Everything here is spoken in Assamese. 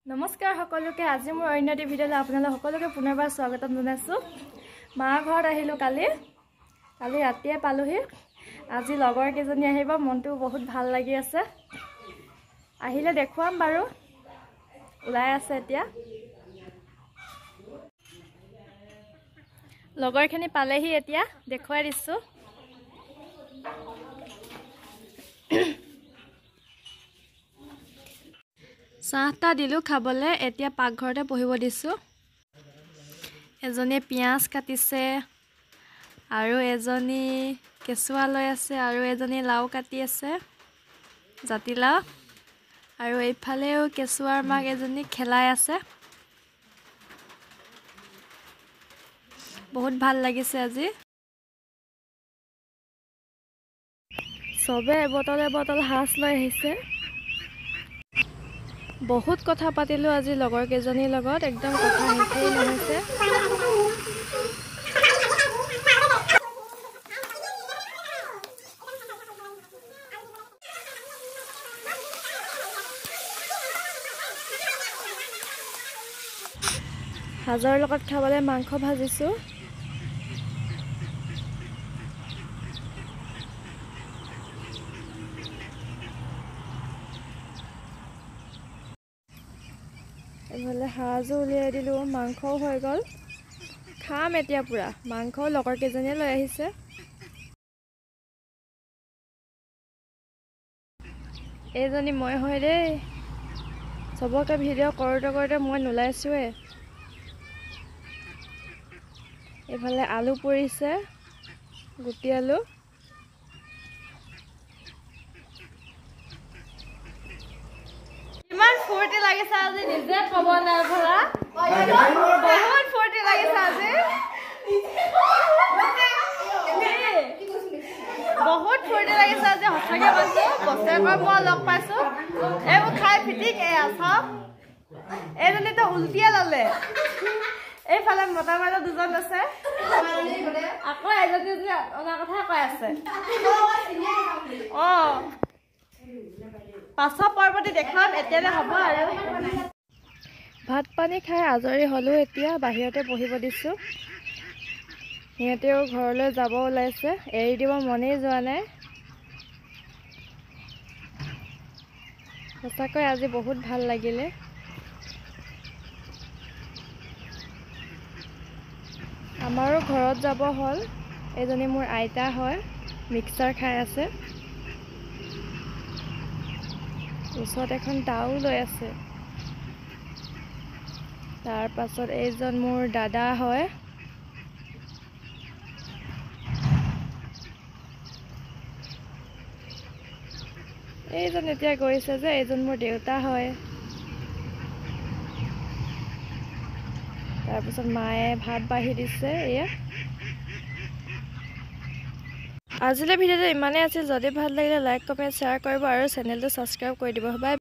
নমস্কাৰ সকলোকে আজি মোৰ অন্য এটা ভিডিঅ'লৈ আপোনালোক সকলোকে পুনৰবাৰ স্বাগতম জনাইছো। মা ঘৰত আহিলো কালি ৰাতিয়ে পালোহি। আজি লগৰ কেজনী আহিব, মনটো বহুত ভাল লাগি আছে। আহিলে দেখুৱাম বাৰু, ওলাই আছে এতিয়া। লগৰখিনি পালেহি, এতিয়া দেখুৱাই দিছো। চাহটা দিলোঁ খাবলৈ, এতিয়া পাকঘৰতে বহিব দিছোঁ। এজনী পিঁয়াজ কাটিছে আৰু এজনী কেঁচুৱা লৈ আছে আৰু এজনী লাও কাটি আছে, জাতিলাও। আৰু এইফালেও কেঁচুৱাৰ মাক এজনী খেলাই আছে। বহুত ভাল লাগিছে আজি। চবে এবটল এবটল সাজ লৈ আহিছে। বহুত কথা পাতিলোঁ আজি লগৰ কেইজনীৰ লগত, একদম কথা শেষেই নহৈছে। সাজৰ লগত খাবলৈ মাংস ভাজিছোঁ। এইফালে সাজো উলিয়াই দিলোঁ, মাংসও হৈ গ'ল। খাম এতিয়া পুৰা। মাংসও লগৰ কেইজনীয়ে লৈ আহিছে। এইজনী মই হয় দেই, চবকে ভিডিঅ' কৰোঁতে মই নোলাইছোৱে। এইফালে আলু পৰিছে, গুটি আলু। ইমান ফূৰ্তি লাগিছে আজি, নিজে ক'ব নাই পৰা। বহুত ফূৰ্তি লাগিছে আজি, বহুত ফূৰ্তি লাগিছে আজি, সঁচাকে কৈছো। বছৰেকৰ মই লগ পাইছো, এইবোৰ খাই ফিটিক। এয়া চাওক, এইজনীতো উলটিয়ে ল'লে। এইফালে মতা মানুহ দুজন আছে, আকৌ এজনী অনা কথা কৈ আছে। পাছৰ পৰ্বটি দেখাম, এতিয়ালৈ হ'ব আৰু। ভাত পানী খাই আজৰি হ'লো, এতিয়া বাহিৰতে বহিব দিছোঁ। সিহঁতেও ঘৰলৈ যাব ওলাইছে, এৰি দিব মনেই যোৱা নাই। সঁচাকৈ আজি বহুত ভাল লাগিলে। আমাৰো ঘৰত যাব হ'ল। এজনী মোৰ আইতা হয়, মিক্সাৰ খাই আছে। ওচৰত এখন দাও লৈ আছে। তাৰ পাছত এইজন মোৰ দাদা হয়। এইজন এতিয়া গৈছে যে, এইজন মোৰ দেউতা হয়। তাৰপিছত মায়ে ভাত বাঢ়ি দিছে। এয়া আজিলৈ ভিডিঅ'টো ইমানেই আছিল। যদি ভাল লাগিলে লাইক, কমেণ্ট, শ্বেয়াৰ কৰিব আৰু চেনেলটো ছাবস্ক্ৰাইব কৰি দিব। বাই।